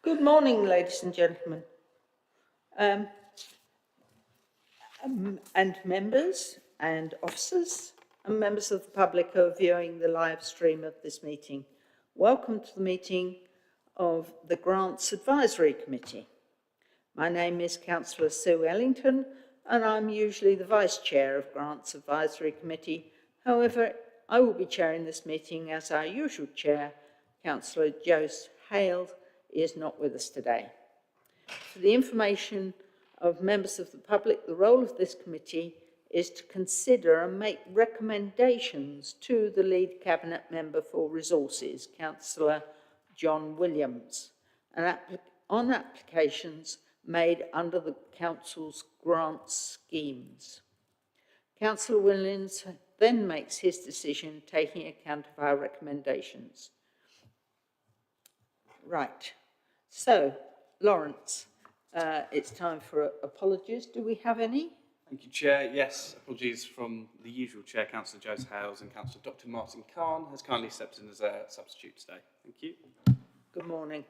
Good morning, ladies and gentlemen, and members and officers and members of the public who are viewing the live stream of this meeting. Welcome to the meeting of the Grants Advisory Committee. My name is Councillor Sue Ellington, and I'm usually the Vice Chair of Grants Advisory Committee. However, I will be chairing this meeting as our usual Chair, Councillor Jose Hale, is not with us today. For the information of members of the public, the role of this committee is to consider and make recommendations to the lead Cabinet Member for Resources, Councillor John Williams, and on applications made under the Council's grant schemes. Councillor Williams then makes his decision taking account of our recommendations. Right. So, Lawrence, it's time for apologies. Do we have any? Thank you, Chair. Yes, apologies from the usual Chair, Councillor Jose Hales, and Councillor Dr. Martin Khan has kindly stepped in as a substitute today. Thank you. Good morning.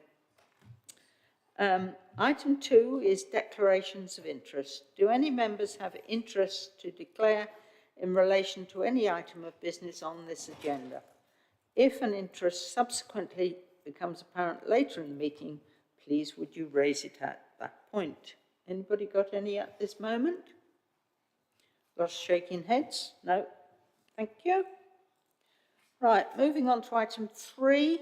Item 2 is declarations of interest. Do any members have interest to declare in relation to any item of business on this agenda? If an interest subsequently becomes apparent later in the meeting, please would you raise it at that point. Anybody got any at this moment? Lots of shaking heads? No? Thank you. Right, moving on to item 3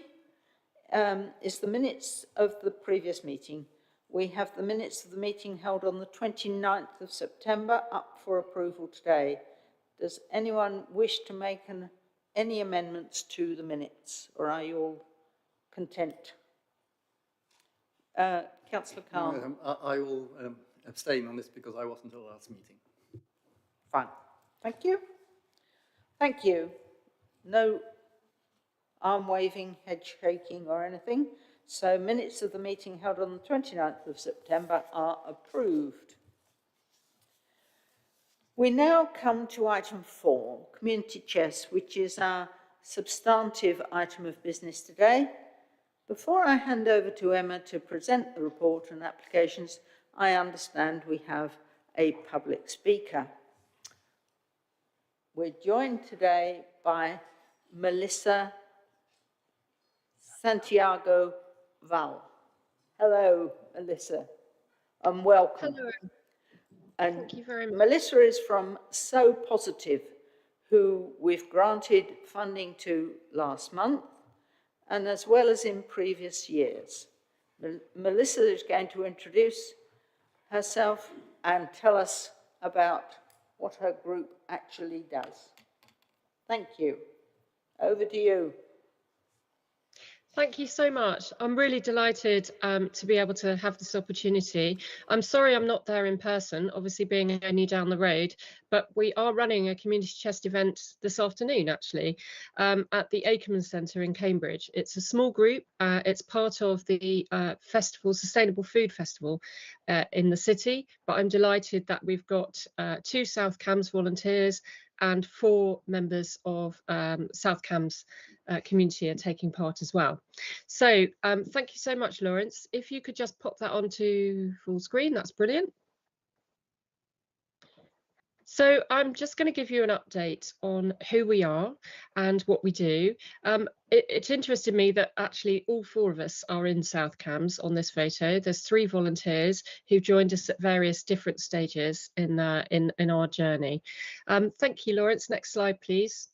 is the minutes of the previous meeting. We have the minutes of the meeting held on the 29th of September up for approval today. Does anyone wish to make any amendments to the minutes, or are you all content? Councillor Khan. I will abstain on this because I wasn't at the last meeting. Fine. Thank you. Thank you. No arm waving, head shaking or anything. So minutes of the meeting held on the 29th of September are approved. We now come to item 4, community chess, which is our substantive item of business today. Before I hand over to Emma to present the report and applications, I understand we have a public speaker. We're joined today by Melissa Santiago Val. Hello, Melissa, and welcome. Hello. And thank you very much. Melissa is from So Positive, who we've granted funding to last month, and as well as in previous years. Melissa is going to introduce herself and tell us about what her group actually does. Thank you. Over to you. Thank you so much. I'm really delighted to be able to have this opportunity. I'm sorry I'm not there in person, obviously being only down the road, but we are running a community chest event this afternoon, actually, at the Akerman Centre in Cambridge. It's a small group. It's part of the Sustainable Food Festival in the city, but I'm delighted that we've got 2 South Cambs volunteers and 4 members of South Cambs community are taking part as well. So thank you so much, Lawrence. If you could just pop that onto full screen, that's brilliant. So I'm just going to give you an update on who we are and what we do. It interested me that actually all 4 of us are in South Cambs on this photo. There's 3 volunteers who've joined us at various different stages in our journey. Thank you, Lawrence. Next slide, please.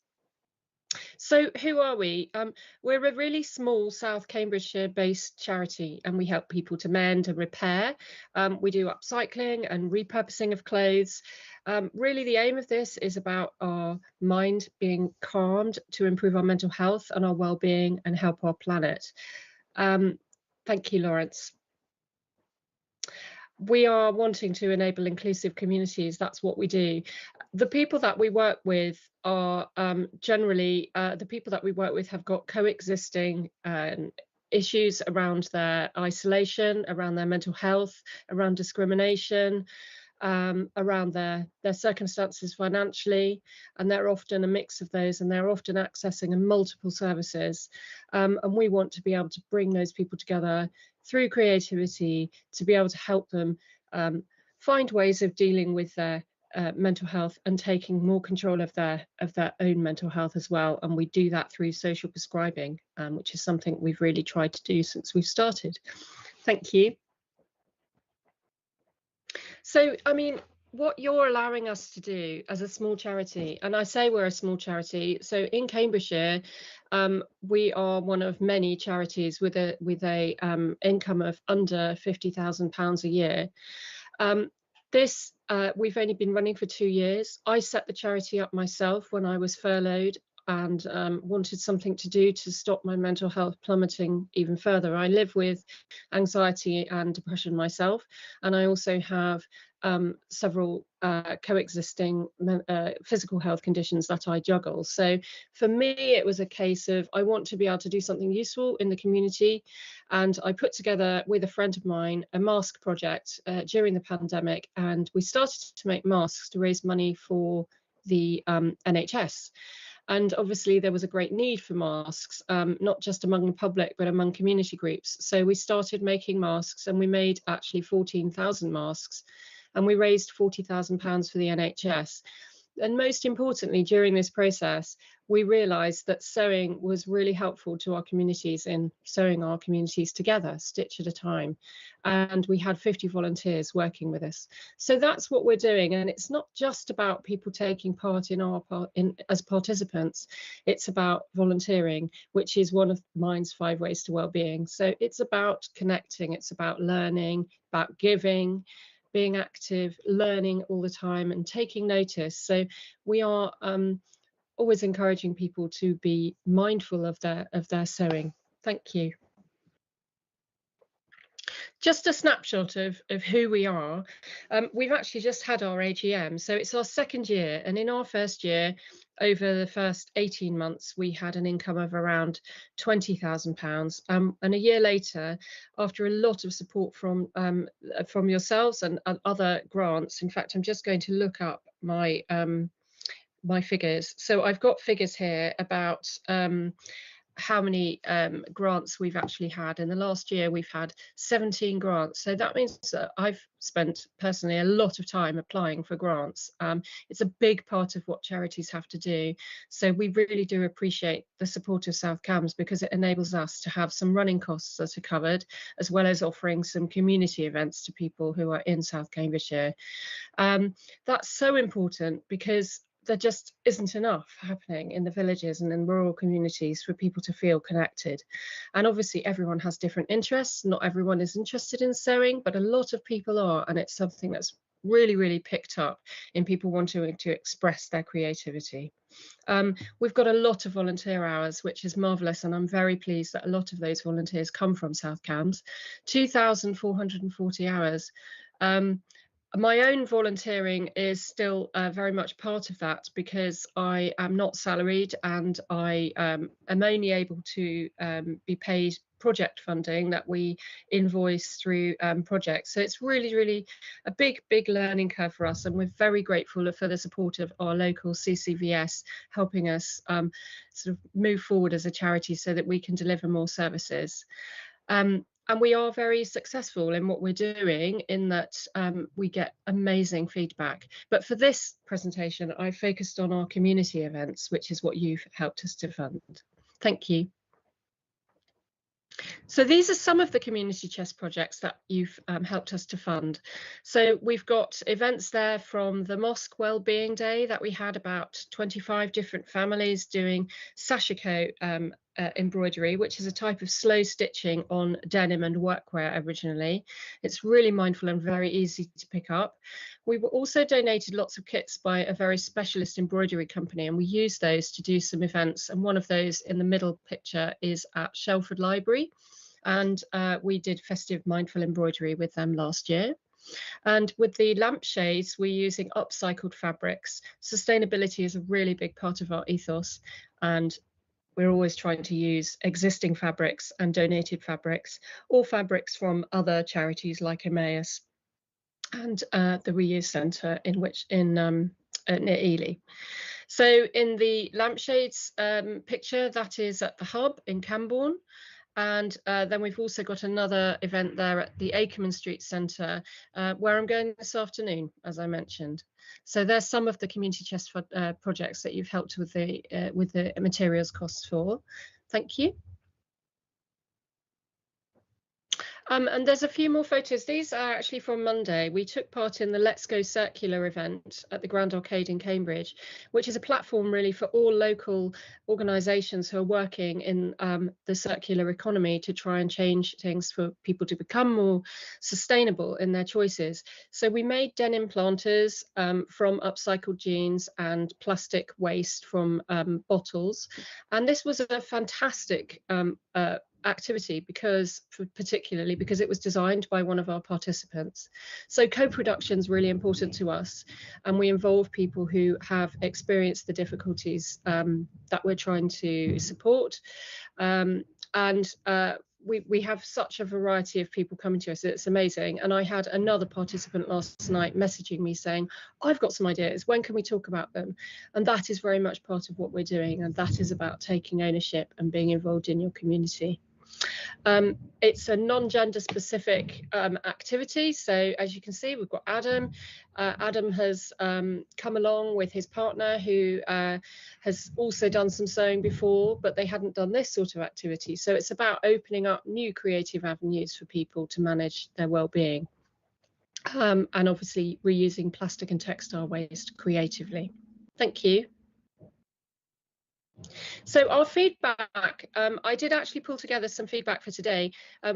So who are we? We're a really small South Cambridgeshire based charity, and we help people to mend and repair. We do upcycling and repurposing of clothes. Really the aim of this is about our mind being calmed to improve our mental health and our well-being and help our planet. Thank you, Lawrence. We are wanting to enable inclusive communities. That's what we do. The people that we work with are generally, the people that we work with have got coexisting issues around their isolation, around their mental health, around discrimination, around their circumstances financially, and they're often a mix of those, and they're often accessing multiple services. And we want to be able to bring those people together through creativity to be able to help them find ways of dealing with their mental health and taking more control of their own mental health as well. And we do that through social prescribing, which is something we've really tried to do since we've started. Thank you. So, I mean, what you're allowing us to do as a small charity, and I say we're a small charity, so in Cambridgeshire, we are one of many charities with a income of under £50,000 a year. We've only been running for 2 years. I set the charity up myself when I was furloughed and wanted something to do to stop my mental health plummeting even further. I live with anxiety and depression myself, and I also have several coexisting physical health conditions that I juggle. So for me, it was a case of I want to be able to do something useful in the community, and I put together with a friend of mine a mask project during the pandemic, and we started to make masks to raise money for the NHS. And obviously there was a great need for masks, not just among the public, but among community groups. So we started making masks, and we made actually 14,000 masks, and we raised £40,000 for the NHS. And most importantly, during this process, we realised that sewing was really helpful to our communities in sewing our communities together, stitch at a time. And we had 50 volunteers working with us. So that's what we're doing. And it's not just about people taking part as participants. It's about volunteering, which is one of mine's 5 ways to wellbeing. So it's about connecting, it's about learning, about giving, being active, learning all the time and taking notice. So we are always encouraging people to be mindful of their sewing. Thank you. Just a snapshot of who we are. We've actually just had our AGM, so it's our 2nd year, and in our 1st year, over the first 18 months, we had an income of around £20,000. And a year later, after a lot of support from yourselves and other grants, in fact, I'm just going to look up my figures. So I've got figures here about how many grants we've actually had. In the last year, we've had 17 grants. So that means that I've spent personally a lot of time applying for grants. It's a big part of what charities have to do. So we really do appreciate the support of South Cambs, because it enables us to have some running costs that are covered, as well as offering some community events to people who are in South Cambridgeshire. That's so important, because there just isn't enough happening in the villages and in rural communities for people to feel connected. And obviously everyone has different interests. Not everyone is interested in sewing, but a lot of people are, and it's something that's really, really picked up in people wanting to express their creativity. We've got a lot of volunteer hours, which is marvellous, and I'm very pleased that a lot of those volunteers come from South Cambs. 2,440 hours. My own volunteering is still very much part of that, because I am not salaried, and I am only able to be paid project funding that we invoice through projects. So it's really, really a big learning curve for us, and we're very grateful for the support of our local CCVS helping us sort of move forward as a charity so that we can deliver more services. And we are very successful in what we're doing, in that we get amazing feedback. But for this presentation, I focused on our community events, which is what you've helped us to fund. Thank you. So these are some of the community chest projects that you've helped us to fund. So we've got events there from the Mosque Wellbeing Day that we had about 25 different families doing sashiko embroidery, which is a type of slow stitching on denim and workwear originally. It's really mindful and very easy to pick up. We were also donated lots of kits by a very specialist embroidery company, and we used those to do some events. And one of those in the middle picture is at Shelford Library. And we did festive mindful embroidery with them last year. And with the lampshades, we're using upcycled fabrics. Sustainability is a really big part of our ethos, and we're always trying to use existing fabrics and donated fabrics, or fabrics from other charities like Emmaus. and the reuse centre near Ely. So in the lampshades picture, that is at the Hub in Cambourne. And then we've also got another event there at the Akerman Street Centre, where I'm going this afternoon, as I mentioned. So there's some of the community chest projects that you've helped with the materials costs for. Thank you. And there's a few more photos. These are actually from Monday. We took part in the Let's Go Circular event at the Grand Arcade in Cambridge, which is a platform really for all local organisations who are working in the circular economy to try and change things for people to become more sustainable in their choices. So we made denim planters from upcycled jeans and plastic waste from bottles. And this was a fantastic activity particularly because it was designed by one of our participants. So co-production is really important to us, and we involve people who have experienced the difficulties that we're trying to support, and we have such a variety of people coming to us. It's amazing. And I had another participant last night messaging me saying, I've got some ideas, when can we talk about them? And that is very much part of what we're doing, and that is about taking ownership and being involved in your community. It's a non-gender specific activity. So as you can see, we've got Adam. Adam has come along with his partner who has also done some sewing before, but they hadn't done this sort of activity. So it's about opening up new creative avenues for people to manage their well-being. And obviously reusing plastic and textile waste creatively. Thank you. So our feedback, I did actually pull together some feedback for today.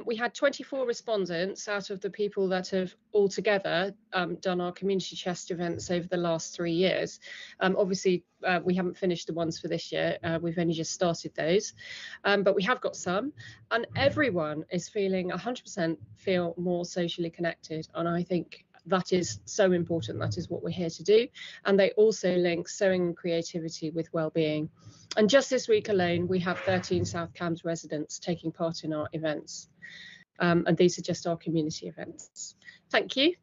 We had 24 respondents out of the people that have altogether done our community chest events over the last 3 years. Obviously, we haven't finished the ones for this year. We've only just started those, but we have got some, and everyone is feeling 100% feel more socially connected. And I think that is so important. That is what we're here to do. And they also link sewing and creativity with well-being. And just this week alone, we have 13 South Cambs residents taking part in our events. And these are just our community events. Thank you.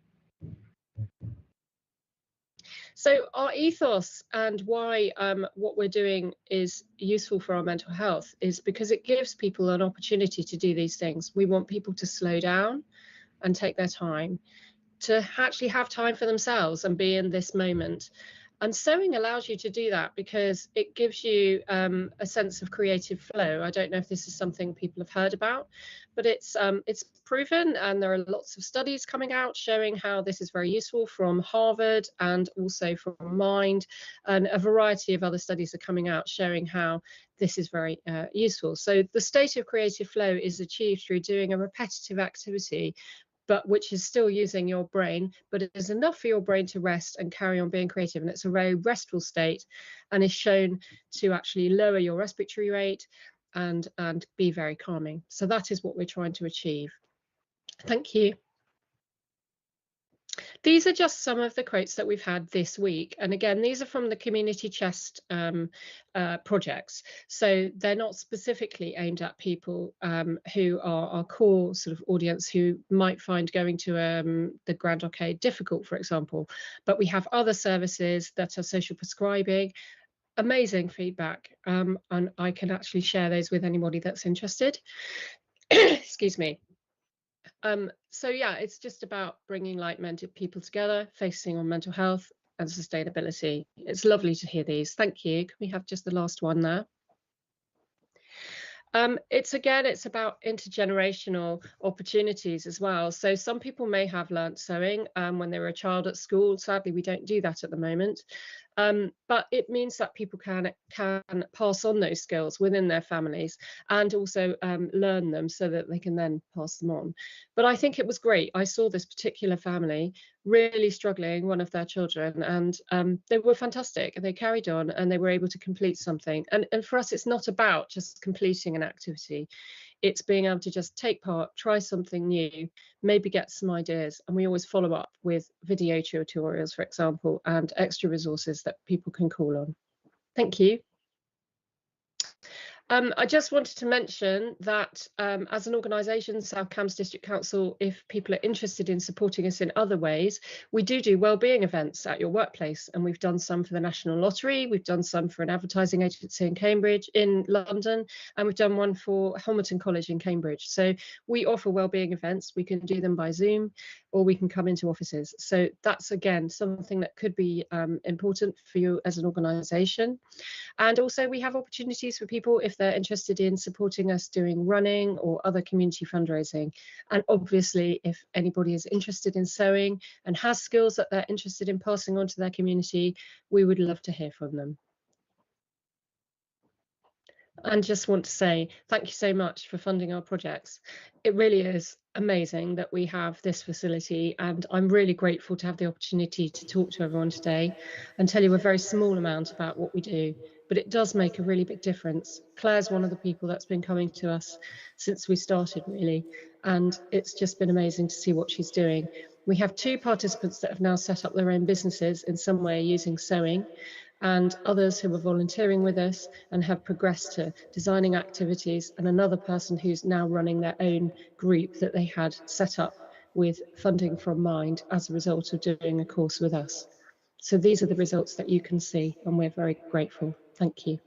So our ethos and why what we're doing is useful for our mental health is because it gives people an opportunity to do these things. We want people to slow down and take their time, to actually have time for themselves and be in this moment. And sewing allows you to do that because it gives you a sense of creative flow. I don't know if this is something people have heard about, but it's proven, and there are lots of studies coming out showing how this is very useful from Harvard and also from Mind, and a variety of other studies are coming out showing how this is very useful. So the state of creative flow is achieved through doing a repetitive activity, but which is still using your brain, but it is enough for your brain to rest and carry on being creative. And it's a very restful state, and is shown to actually lower your respiratory rate and be very calming. So that is what we're trying to achieve. Thank you. These are just some of the quotes that we've had this week. And again, these are from the community chest projects. So they're not specifically aimed at people who are our core sort of audience who might find going to the Grand Arcade difficult, for example. But we have other services that are social prescribing. Amazing feedback. And I can actually share those with anybody that's interested. Excuse me. So yeah, it's just about bringing like-minded people together, focusing on mental health and sustainability. It's lovely to hear these. Thank you. Can we have just the last one there? It's about intergenerational opportunities as well. So some people may have learnt sewing when they were a child at school. Sadly, we don't do that at the moment. But it means that people can pass on those skills within their families and also learn them so that they can then pass them on. But I think it was great. I saw this particular family really struggling, one of their children, and they were fantastic, and they carried on and they were able to complete something. And for us, it's not about just completing an activity. It's being able to just take part, try something new, maybe get some ideas. And we always follow up with video tutorials, for example, and extra resources that people can call on. Thank you. I just wanted to mention that as an organisation, South Cambs District Council, if people are interested in supporting us in other ways, we do wellbeing events at your workplace, and we've done some for the National Lottery, we've done some for an advertising agency in London, and we've done one for Hamilton College in Cambridge. So we offer wellbeing events. We can do them by Zoom, or we can come into offices. So that's again something that could be important for you as an organisation. And also we have opportunities for people if they're interested in supporting us doing running or other community fundraising. And obviously, if anybody is interested in sewing and has skills that they're interested in passing on to their community, we would love to hear from them. And just want to say thank you so much for funding our projects. It really is amazing that we have this facility, and I'm really grateful to have the opportunity to talk to everyone today and tell you a very small amount about what we do, but it does make a really big difference. Claire's one of the people that's been coming to us since we started, really, and it's just been amazing to see what she's doing. We have 2 participants that have now set up their own businesses in some way using sewing, and others who are volunteering with us and have progressed to designing activities, and another person who's now running their own group that they had set up with funding from Mind as a result of doing a course with us. So these are the results that you can see, and we're very grateful. Thank you.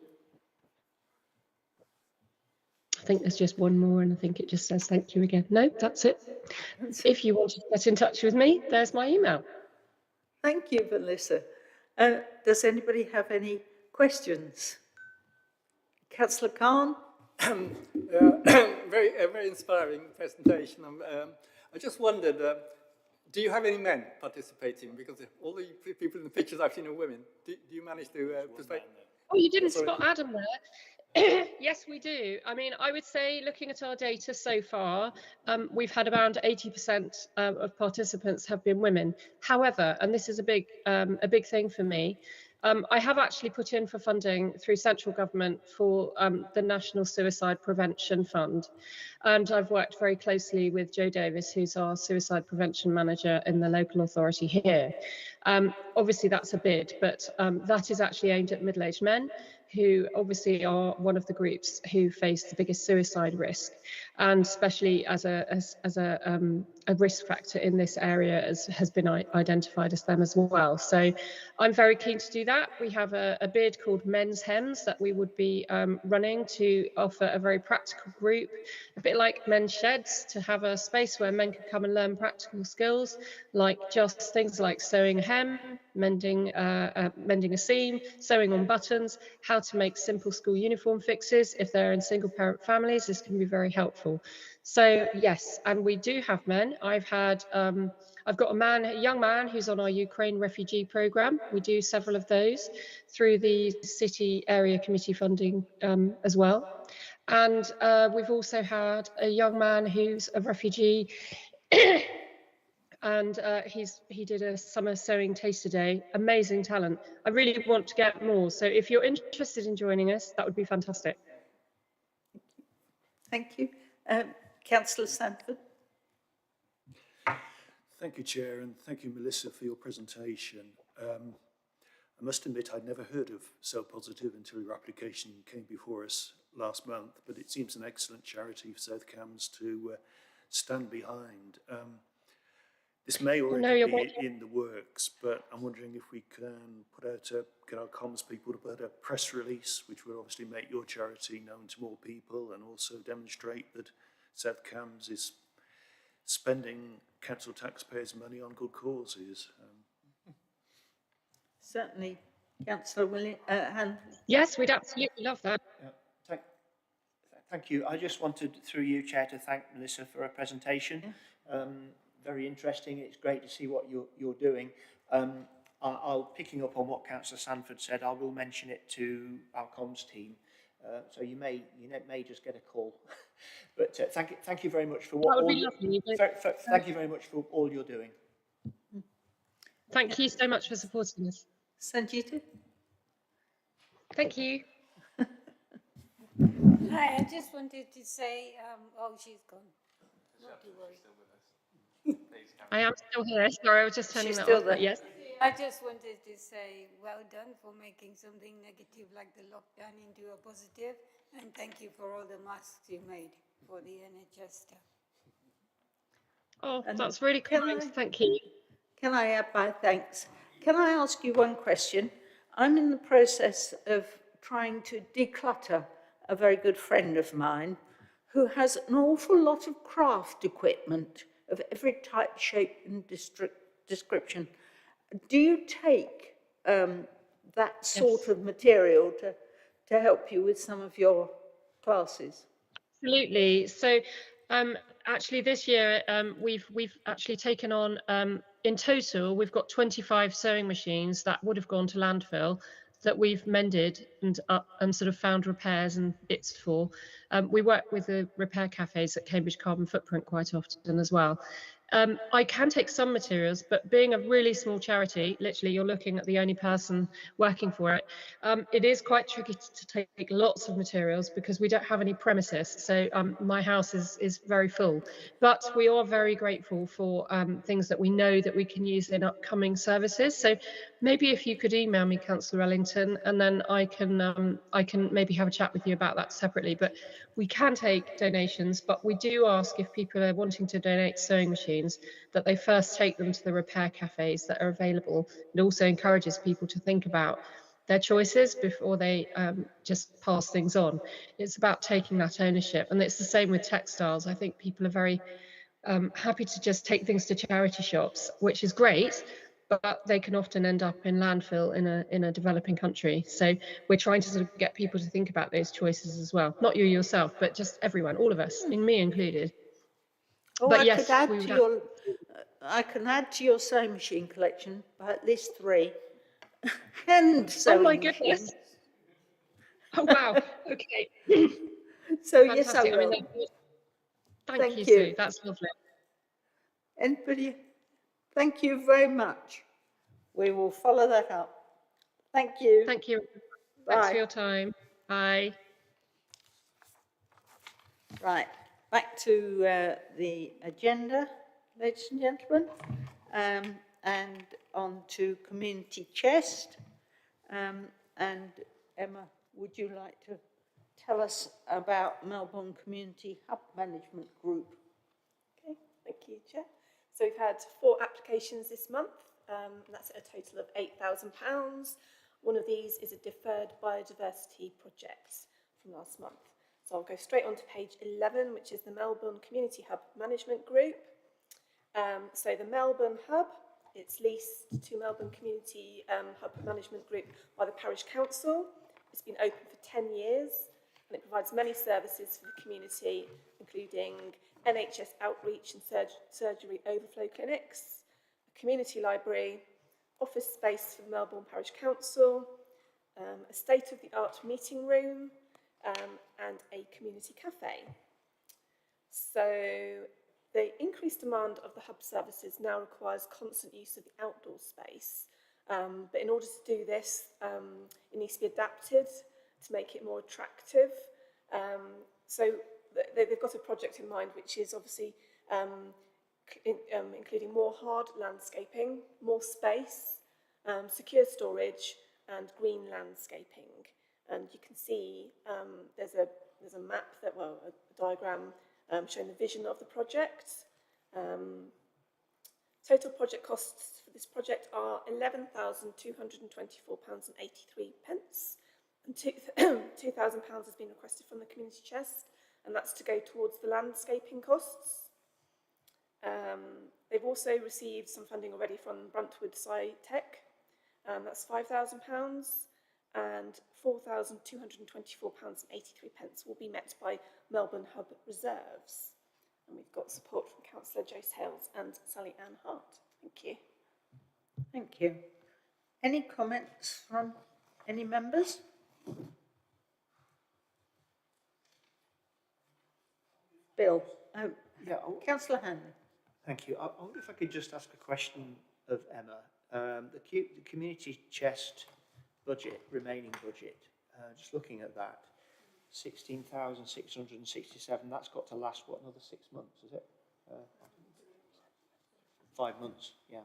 I think there's just one more, and I think it just says thank you again. No, that's it. If you want to get in touch with me, there's my email. Thank you, Melissa. Does anybody have any questions? Councillor Khan? Very inspiring presentation. I just wondered, do you have any men participating? Because all the people in the pictures I've seen are women. Do you manage to persuade? Oh, you didn't spot Adam there. Yes, we do. I mean, I would say looking at our data so far, we've had around 80% of participants have been women. However, and this is a big thing for me, I have actually put in for funding through central government for the National Suicide Prevention Fund. And I've worked very closely with Jo Davis, who's our suicide prevention manager in the local authority here. Obviously that's a bid, but that is actually aimed at middle-aged men who obviously are one of the groups who face the biggest suicide risk, and especially as a risk factor in this area has been identified as them as well. So I'm very keen to do that. We have a bid called Men's Hems that we would be running to offer a very practical group, a bit like Men's Sheds, to have a space where men can come and learn practical skills, like just things like sewing a hem, mending a seam, sewing on buttons, how to make simple school uniform fixes. If they're in single parent families, this can be very helpful. So yes, and we do have men. I've got a young man who's on our Ukraine refugee program. We do several of those through the city area committee funding as well. And we've also had a young man who's a refugee and he did a summer sewing taster day. Amazing talent. I really want to get more. So if you're interested in joining us, that would be fantastic. Thank you. Councillor Sanford? Thank you, Chair, and thank you, Melissa, for your presentation. I must admit I'd never heard of Sew Positive until your application came before us last month, but it seems an excellent charity for South Cambs to stand behind. This may already be in the works, but I'm wondering if we can get our comms people to put a press release, which would obviously make your charity known to more people and also demonstrate that South Cambs is spending council taxpayers' money on good causes. Certainly. Councillor William, Yes, we'd absolutely love that. Thank you. I just wanted, through you, Chair, to thank Melissa for her presentation. Yeah. Very interesting. It's great to see what you're doing. I'll picking up on what Councillor Sanford said. I will mention it to our comms team. So you may just get a call. But thank you very much for what. That would be lovely. Thank you very much for all you're doing. Thank you so much for supporting us. Sanjita? Thank you. Hi, I just wanted to say, oh, she's gone. Not to worry. I am still here. Sorry, I was just turning She's that still off. there. But yes. I just wanted to say well done for making something negative like the lockdown into a positive, and thank you for all the masks you made for the NHS staff. Oh, And that's really can kind. I- Thank you. Can I add my thanks? Can I ask you one question? I'm in the process of trying to declutter a very good friend of mine who has an awful lot of craft equipment of every type, shape and description. Do you take that sort Yes. of material to help you with some of your classes? Absolutely. So, actually, this year we've actually taken on in total we've got 25 sewing machines that would have gone to landfill that we've mended and sort of found repairs and bits for. We work with the repair cafes at Cambridge Carbon Footprint quite often as well. I can take some materials, but being a really small charity, literally you're looking at the only person working for it, it is quite tricky to take lots of materials because we don't have any premises. So my house is very full, but we are very grateful for things that we know that we can use in upcoming services. So maybe if you could email me, Councillor Ellington, and then I can maybe have a chat with you about that separately. But we can take donations, but we do ask if people are wanting to donate sewing machines that they first take them to the repair cafes that are available. It also encourages people to think about their choices before they just pass things on. It's about taking that ownership, and it's the same with textiles. I think people are very happy to just take things to charity shops, which is great, but they can often end up in landfill in a developing country. So we're trying to sort of get people to think about those choices as well. Not you yourself, but just everyone, all of us, in me included. Oh, But I yes, could add we would. to your, I can add to your sewing machine collection by at least 3 hand Oh my sewing goodness! machines. Oh wow! Okay, So yes, I fantastic. I mean, will. thank you, Thank you. Sue. That's lovely. Anybody? Thank you very much. We will follow that up. Thank you. Thank you. Bye. Thanks for your time. Bye. Right, back to the agenda, ladies and gentlemen, and on to community chest. And Emma, would you like to tell us about Melbourne Community Hub Management Group? Okay, thank you, Chair. So we've had 4 applications this month. That's a total of £8,000. One of these is a deferred biodiversity project from last month. So I'll go straight on to page 11, which is the Melbourne Community Hub Management Group. So the Melbourne Hub, it's leased to Melbourne Community Hub Management Group by the Parish Council. It's been open for 10 years and it provides many services for the community, including NHS outreach and surgery overflow clinics, a community library, office space for the Melbourne Parish Council, a state-of-the-art meeting room, and a community cafe. So the increased demand of the hub services now requires constant use of the outdoor space. But in order to do this, it needs to be adapted to make it more attractive. So they've got a project in mind, which is obviously including more hard landscaping, more space, secure storage, and green landscaping. And you can see there's a map that, well, a diagram showing the vision of the project. Total project costs for this project are £11,224.83, and £2,000 has been requested from the community chest, and that's to go towards the landscaping costs. They've also received some funding already from Bruntwood SciTech, that's £5,000, and £4,224.83 will be met by Melbourne Hub Reserves. And we've got support from Councillor Joyce Hales and Sally Ann Hart. Thank you. Thank you. Any comments from any members? Bill? Oh, Yeah, Councillor Hanley. thank you. I wonder if I could just ask a question of Emma. The community chest budget, remaining budget, just looking at that, 16,667, that's got to last, what, another 6 months, is it? 5 months, yeah.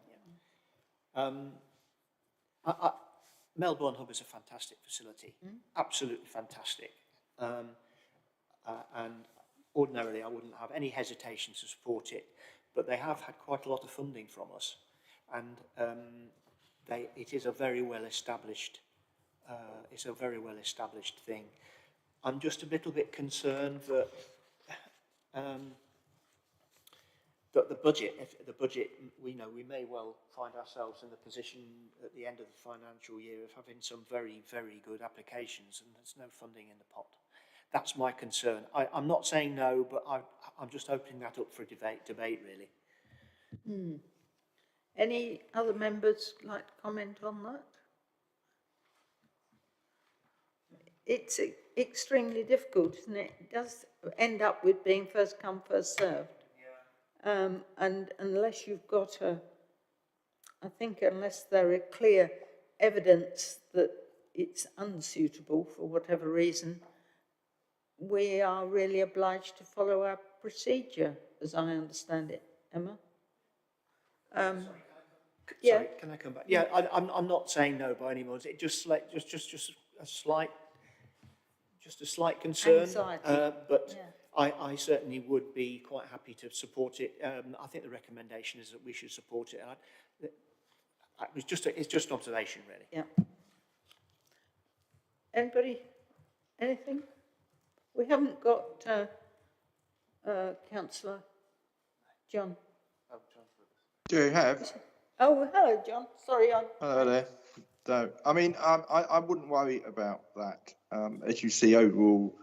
Melbourne Hub is a fantastic facility, absolutely fantastic. And ordinarily I wouldn't have any hesitation to support it, but they have had quite a lot of funding from us, and it is a very well established. It's a very well established thing. I'm just a little bit concerned that that the budget, we may well find ourselves in the position at the end of the financial year of having some very, very good applications, and there's no funding in the pot. That's my concern. I'm not saying no, but I'm just opening that up for debate really. Any other members like to comment on that? It's extremely difficult, isn't it? It does end up with being first come, first served. And unless you've got I think unless there are clear evidence that it's unsuitable for whatever reason, we are really obliged to follow our procedure, as I understand it. Emma? Yeah. Sorry, can I come back? Yeah, I'm not saying no by any means. It just a slight concern. Anxiety. But yeah. I certainly would be quite happy to support it. I think the recommendation is that we should support it. It's just an observation, really. Yeah. Anybody? Anything? We haven't got Councillor John. Do you have? Oh, hello, John. Sorry, Hello there. No, I mean, I wouldn't worry about that. As you see, overall,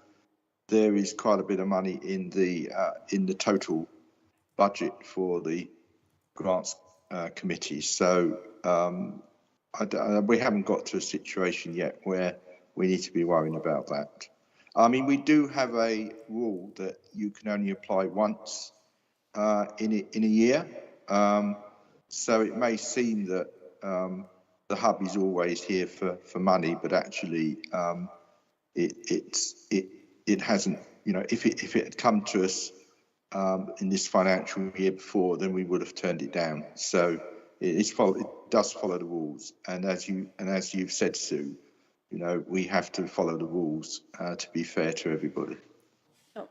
there is quite a bit of money in the total budget for the grants committee. So we haven't got to a situation yet where we need to be worrying about that. I mean, we do have a rule that you can only apply once in a year. So it may seem that the hub is always here for money, but actually it hasn't. You know, if it had come to us in this financial year before, then we would have turned it down. So it does follow the rules, and as you've said, Sue, you know, we have to follow the rules to be fair to everybody. Oh.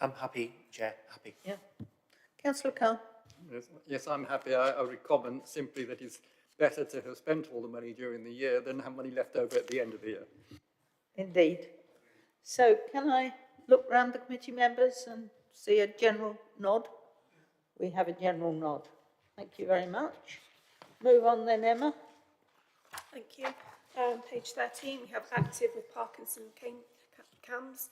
I'm happy, Chair. Happy. Yeah. Councillor Carr. Yes, I'm happy. I would comment simply that it's better to have spent all the money during the year than have money left over at the end of the year. Indeed. So can I look round the committee members and see a general nod? We have a general nod. Thank you very much. Move on then, Emma. Thank you. Page 13, we have active with Parkinson CAMS.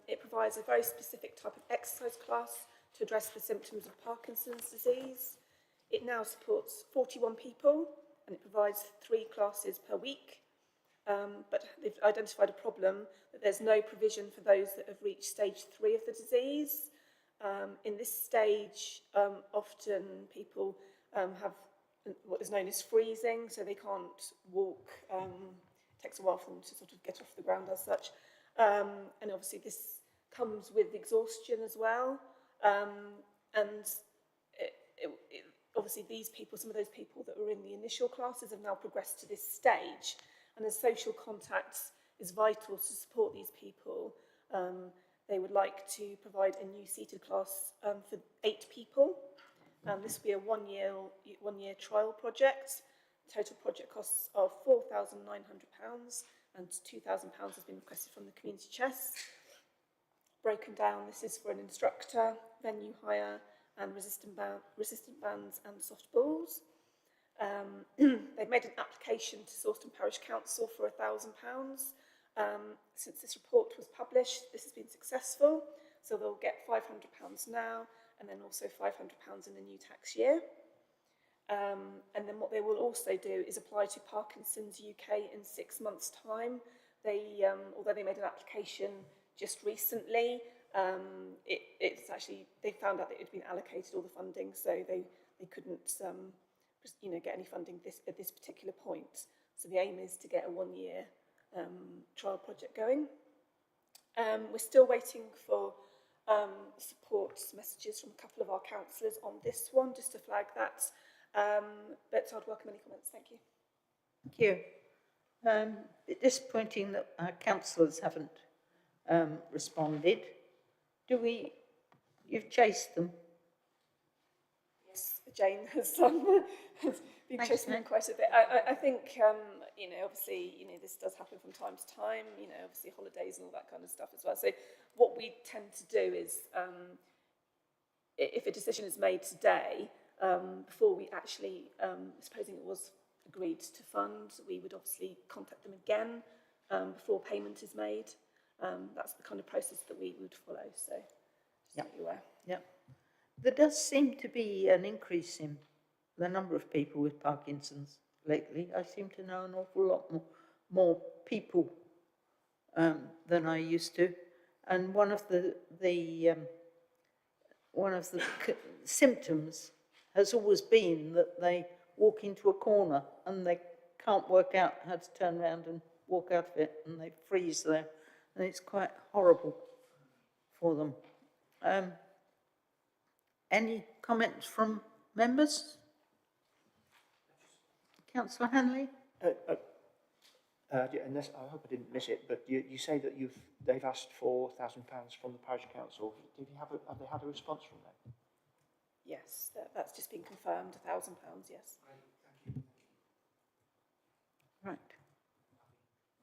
It provides a very specific type of exercise class to address the symptoms of Parkinson's disease. It now supports 41 people and it provides 3 classes per week. But they've identified a problem that there's no provision for those that have reached stage 3 of the disease. In this stage, often people have what is known as freezing, so they can't walk. It takes a while for them to sort of get off the ground as such. And obviously this comes with exhaustion as well. And obviously these people, some of those people that were in the initial classes have now progressed to this stage. And as social contact is vital to support these people, they would like to provide a new seated class for 8 people. This will be a one-year trial project. Total project costs of £4,900 and £2,000 has been requested from the community chest. Broken down, this is for an instructor, venue hire, and resistant bands and soft balls. They've made an application to Sawston Parish Council for £1,000. Since this report was published, this has been successful, so they'll get £500 now, and then also £500 in the new tax year. And then what they will also do is apply to Parkinson's UK in 6 months' time. They, although they made an application just recently, it's actually, they found out that it had been allocated all the funding, so they couldn't get any funding at this particular point. So the aim is to get a 1-year trial project going. We're still waiting for support messages from a couple of our councillors on this one, just to flag that. But I'd welcome any comments. Thank you. Thank you. A bit disappointing that our councillors haven't responded. You've chased them? Yes, Jane has been Thanks, chasing them Jane. quite a bit. I think, you know, obviously, you know, this does happen from time to time, you know, obviously holidays and all that kind of stuff as well. So what we tend to do is, if a decision is made today, before we actually, supposing it was agreed to fund, we would obviously contact them again before payment is made. That's the kind of process that we would follow. So just so you're aware. Yeah. There does seem to be an increase in the number of people with Parkinson's lately. I seem to know an awful lot more people than I used to. And one of the symptoms has always been that they walk into a corner and they can't work out how to turn around and walk out of it, and they freeze there, and it's quite horrible for them. Any comments from members? Councillor Hanley? Unless, I hope I didn't miss it, but you say that they've asked for £1,000 from the parish council. Have they had a response from them? Yes, that's just been confirmed, £1,000, yes. Right.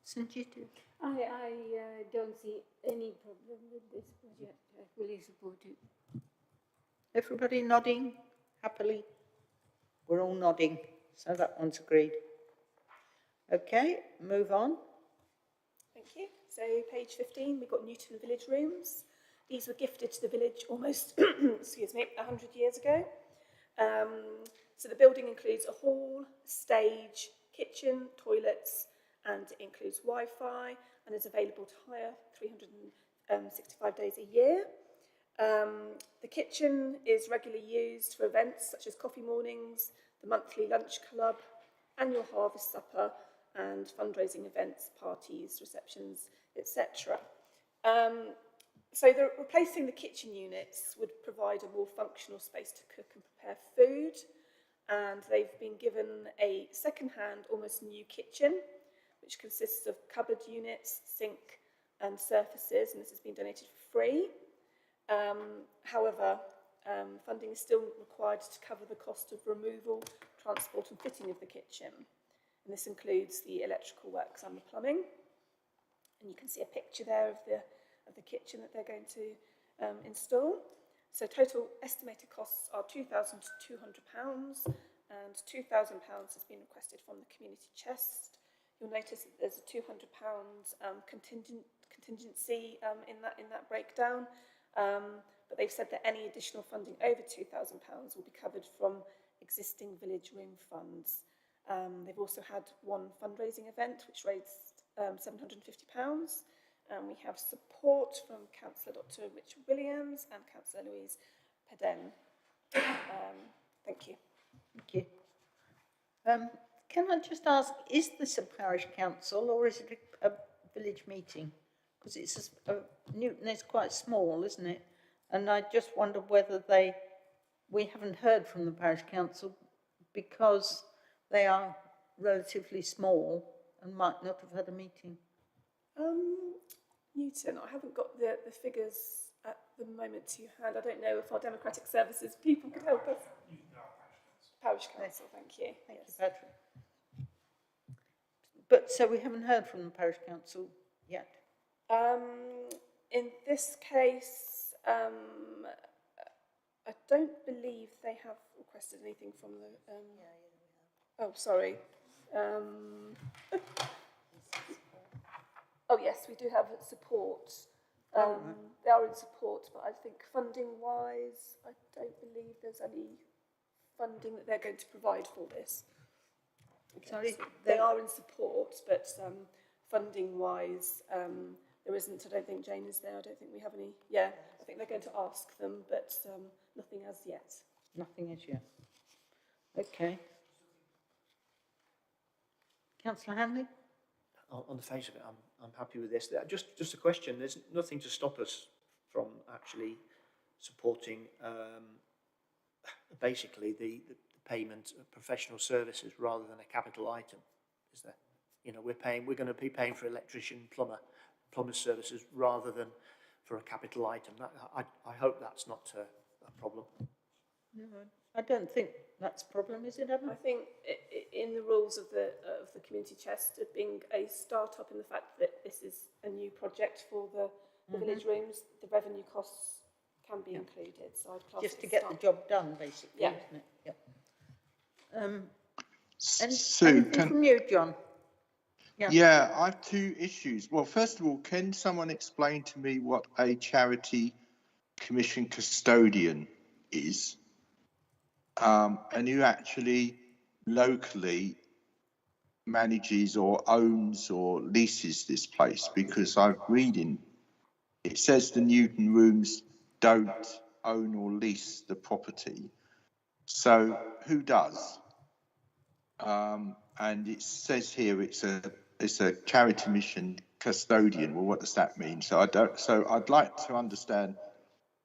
Sanjita? I don't see any problem with this project. I fully support it. Everybody nodding happily? We're all nodding, so that one's agreed. Okay, move on. Thank you. So page 15, we've got Newton Village Rooms. These were gifted to the village almost, excuse me, 100 years ago. So the building includes a hall, stage, kitchen, toilets, and it includes Wi-Fi and is available to hire 365 days a year. The kitchen is regularly used for events such as coffee mornings, the monthly lunch club, annual harvest supper, and fundraising events, parties, receptions, etc. So replacing the kitchen units would provide a more functional space to cook and prepare food, and they've been given a second-hand, almost new kitchen, which consists of cupboard units, sink and surfaces, and this has been donated for free. However, funding is still required to cover the cost of removal, transport and fitting of the kitchen. And this includes the electrical works and the plumbing. And you can see a picture there of the kitchen that they're going to install. So total estimated costs are £2,200, and £2,000 has been requested from the community chest. You'll notice that there's a £200 contingency in that breakdown. But they've said that any additional funding over £2,000 will be covered from existing village room funds. They've also had one fundraising event which raised £750, and we have support from Councillor Dr. Richard Williams and Councillor Louise Peden. Thank you. Thank you. Can I just ask, is this a parish council or is it a village meeting? Because it's Newton is quite small, isn't it? And I just wonder whether we haven't heard from the parish council because they are relatively small and might not have had a meeting. Newton, I haven't got the figures at the moment to hand. I don't know if our democratic services people could help us. Parish council, thank you. Thank you, Patrick. But so we haven't heard from the parish council yet? In this case, I don't believe they have requested anything from the... oh, sorry. Oh, yes, we do have support. They are in support, but I think funding-wise, I don't believe there's any funding that they're going to provide for this. Okay, Sorry? So they are in support, but funding-wise, there isn't. I don't think Jane is there. I don't think we have any. Yeah, I think they're going to ask them, but nothing as yet. Nothing as yet. Okay. Councillor Hanley? On the face of it, I'm happy with this. Just a question. There's nothing to stop us from actually supporting basically the payment of professional services rather than a capital item, is there? You know, we're going to be paying for electrician, plumber's services rather than for a capital item. I hope that's not a problem. No, I don't think that's a problem, is it, Emma? I think in the rules of the community chest, it being a start-up in the fact that this is a new project for the village rooms, the revenue costs can be included. So I'd class Just to it get the job done, basically, Yeah. isn't it? Yep. Sue, Anything from you, John? yeah, I have two issues. Well, first of all, can someone explain to me what a charity commission custodian is? And who actually locally manages or owns or leases this place? Because I'm reading, it says the Newton Rooms don't own or lease the property. So who does? And it says here it's a charity mission custodian. Well, what does that mean? So I'd like to understand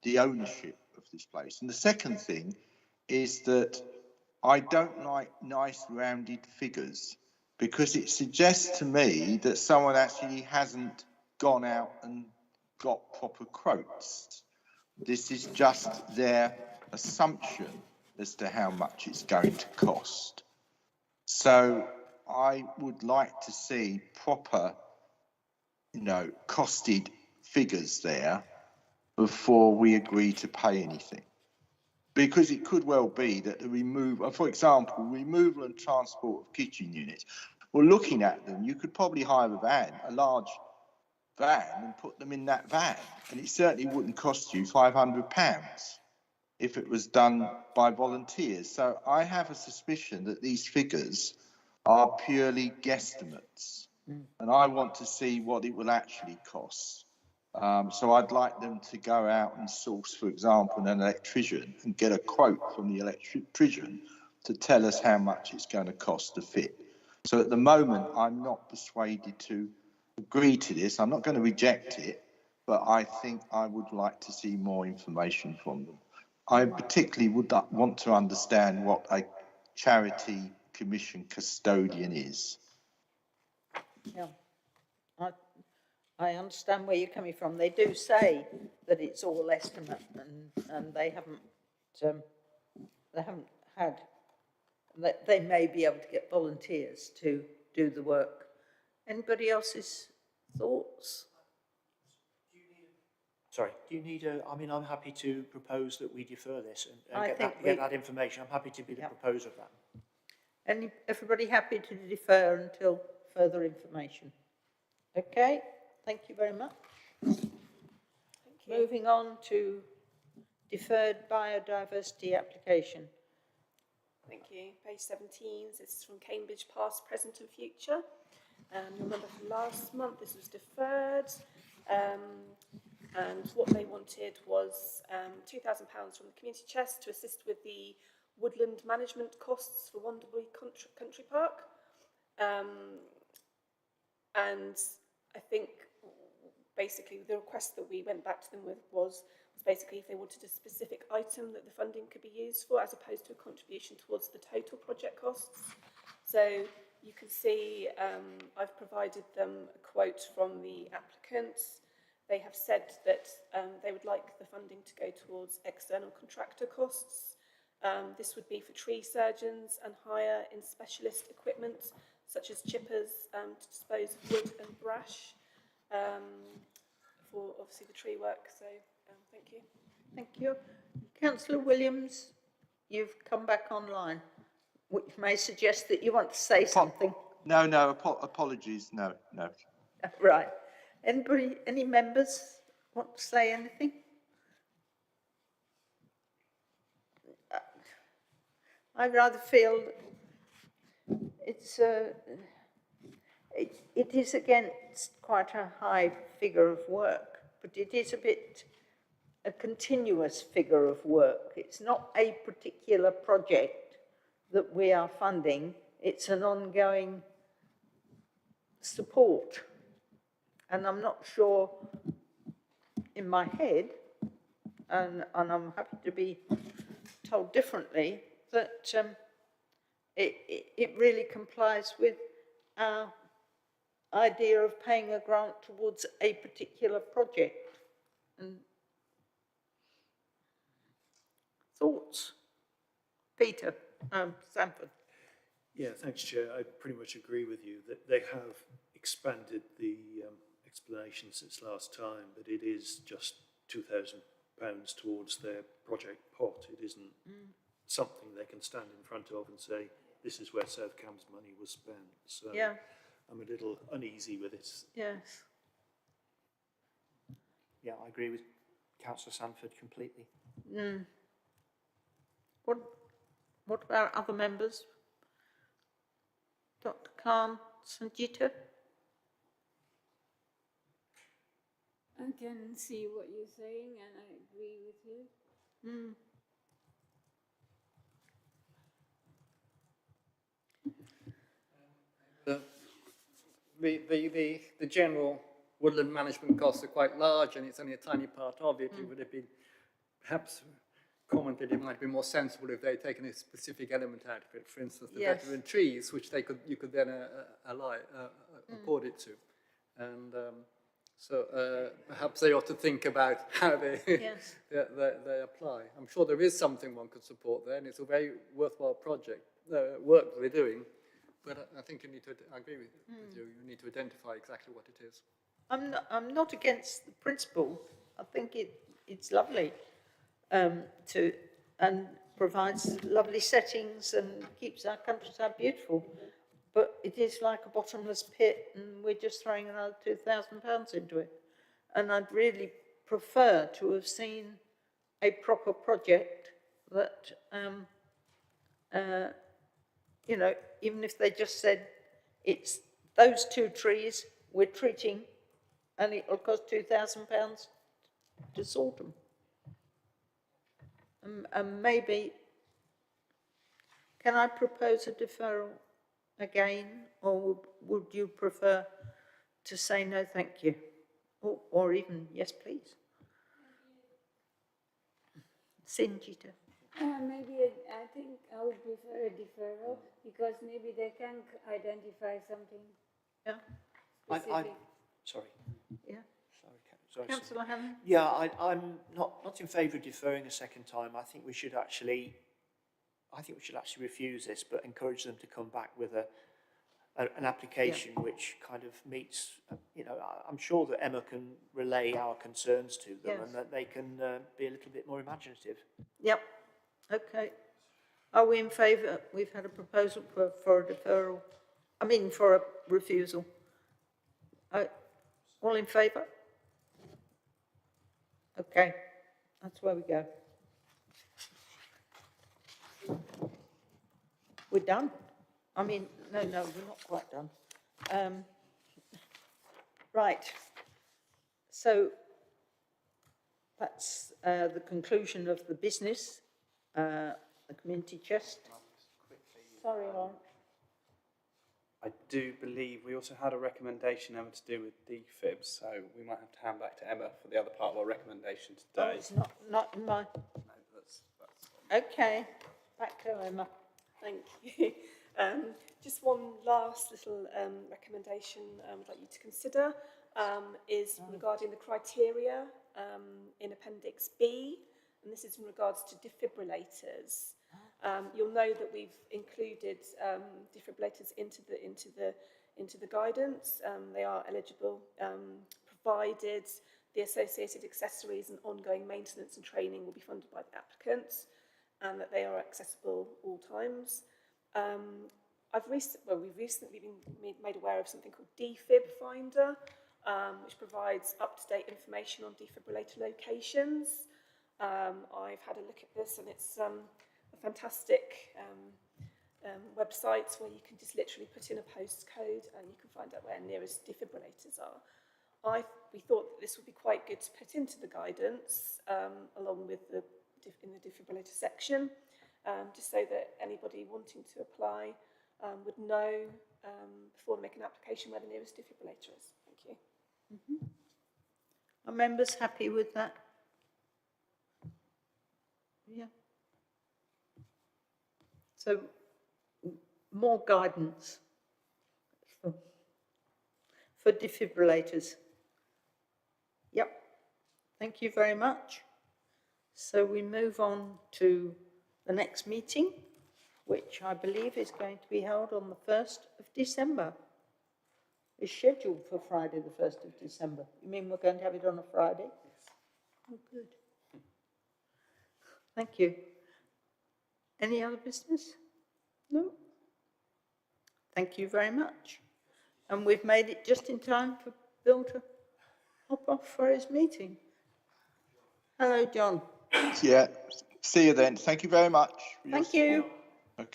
the ownership of this place. And the second thing is that I don't like nice rounded figures, because it suggests to me that someone actually hasn't gone out and got proper quotes. This is just their assumption as to how much it's going to cost. So I would like to see proper, costed figures there before we agree to pay anything. Because it could well be that the removal, for example, removal and transport of kitchen units. Well, looking at them, you could probably hire a large van, and put them in that van. And it certainly wouldn't cost you £500 if it was done by volunteers. So I have a suspicion that these figures are purely guesstimates. And I want to see what it will actually cost. So I'd like them to go out and source, for example, an electrician and get a quote from the electrician to tell us how much it's going to cost to fit. So at the moment, I'm not persuaded to agree to this. I'm not going to reject it, but I think I would like to see more information from them. I particularly would want to understand what a charity commission custodian is. Yeah. I understand where you're coming from. They do say that it's all estimate, and they haven't had. They may be able to get volunteers to do the work. Anybody else's thoughts? Sorry, do you need I mean, I'm happy to propose that we defer this and get that information. I'm happy to be the proposer of that. Everybody happy to defer until further information? Okay, thank you very much. Thank you. Moving on to deferred biodiversity application. Thank you. Page 17, this is from Cambridge Past, Present and Future. Remember from last month this was deferred, and what they wanted was £2,000 from the community chest to assist with the woodland management costs for Wanderbury Country Park. And I think basically the request that we went back to them with was basically if they wanted a specific item that the funding could be used for, as opposed to a contribution towards the total project costs. So you can see I've provided them a quote from the applicants. They have said that they would like the funding to go towards external contractor costs. This would be for tree surgeons and hire in specialist equipment such as chippers to dispose of wood and brash for obviously the tree work. So thank you. Thank you. Councillor Williams, you've come back online, which may suggest that you want to say something. No, apologies, no. Right. Anybody, any members want to say anything? I rather feel it is against quite a high figure of work, but it is a continuous figure of work. It's not a particular project that we are funding, it's an ongoing support. And I'm not sure in my head, and I'm happy to be told differently, that it really complies with our idea of paying a grant towards a particular project. And thoughts? Peter, Sanford. Yeah, thanks, Chair. I pretty much agree with you that they have expanded the explanation since last time, but it is just £2,000 towards their project pot. It isn't something they can stand in front of and say, this is where South Cam's money was spent. So Yeah. I'm a little uneasy with it. Yes. Yeah, I agree with Councillor Sanford completely. What about other members? Dr. Khan, Sanjita? I can see what you're saying and I agree with you. The general woodland management costs are quite large and it's only a tiny part of it. It would have been perhaps commented it might be more sensible if they'd taken a specific element out of it. For instance, the veteran trees, which you could then accord it to. And so perhaps they ought to think about how they, they apply. I'm sure there is something one could support there, and it's a very worthwhile project, work they're doing. But I think you need to, I agree with you, you need to identify exactly what it is. I'm not against the principle. I think it's lovely and provides lovely settings and keeps our countryside beautiful. But it is like a bottomless pit and we're just throwing another £2,000 into it. And I'd really prefer to have seen a proper project that, you know, even if they just said it's those 2 trees we're treating and it'll cost £2,000 to sort them. And maybe, can I propose a deferral again, or would you prefer to say no thank you, or even yes please? Sanjita. Maybe I think I would prefer a deferral because maybe they can identify something specific. Sorry. Yeah. Sorry. Councillor Hannon? Yeah, I'm not in favour of deferring a second time. I think we should actually refuse this, but encourage them to come back with an application which kind of meets, you know, I'm sure that Emma can relay our concerns to them and that they can be a little bit more imaginative. Yep. Okay. Are we in favour? We've had a proposal for a deferral. I mean, for a refusal. All in favour? Okay. That's where we go. We're done. I mean, no, we're not quite done. Right. So that's the conclusion of the business, the community chest. Sorry, Lawrence. I do believe we also had a recommendation, Emma, to do with defibs, so we might have to hand back to Emma for the other part of our recommendation today. Oh, it's not in my... No, that's... Okay, back to Emma. Thank you. Just one last little recommendation I would like you to consider is regarding the criteria in Appendix B, and this is in regards to defibrillators. You'll know that we've included defibrillators into the guidance. They are eligible, provided the associated accessories and ongoing maintenance and training will be funded by the applicants, and that they are accessible all times. We've recently been made aware of something called Defib Finder, which provides up-to-date information on defibrillator locations. I've had a look at this, and it's a fantastic website where you can just literally put in a postcode and you can find out where nearest defibrillators are. We thought that this would be quite good to put into the guidance along with in the defibrillator section, just so that anybody wanting to apply would know before they make an application where the nearest defibrillator is. Thank you. Mm-hmm. Are members happy with that? Yeah. So more guidance for defibrillators. Yep, thank you very much. So we move on to the next meeting, which I believe is going to be held on the 1st of December. It's scheduled for Friday, the 1st of December. You mean we're going to have it on a Friday? Yes. Oh, good. Thank you. Any other business? No? Thank you very much. And we've made it just in time for Bill to hop off for his meeting. Hello, John. Yeah, see you then. Thank you very much. Thank you.